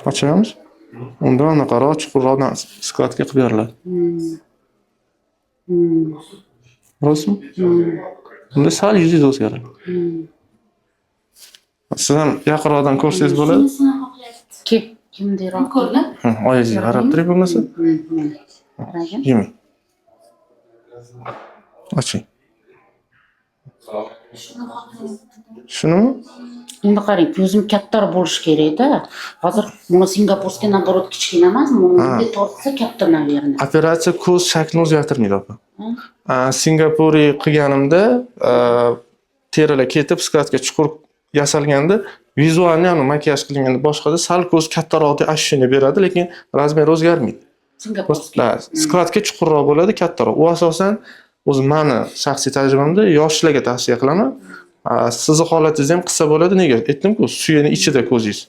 Ochamiz. Unda anaqaroq chuqurroqdan skladka qilib beriladi. Rostmi? Unda sal yuzingiz o'zgaradi. Siz ham yaqinroqdan ko'rsangiz bo'ladi. Kimderoq kelib? Oyingizga qarab turing bo'lmasa. Yemang. Oching. Shunimi? Endi qarang, ko'zim kattaroq bo'lishi kerak-da. Hozir bunga Singapurskiy naborot kichkina emas, bunga tortsa katta naverni. Operatsiya ko'z shaklini o'zgartirmaydi opa. Singapuriy qilganimda terilar ketib, skladka chuqur yasalganda vizualni ham makiyaj qilinganda boshqada sal ko'z kattaroq deb ощущение beradi, lekin razmeri o'zgarmaydi. Skladka chuqurroq bo'ladi, kattaroq. U asosan o'zi meni shaxsiy tajribamda yoshlarga tavsiya qilaman. Sizni holatingizda ham qilsa bo'ladi. Nega? Aytdim-ku, suyini ichida ko'zingiz.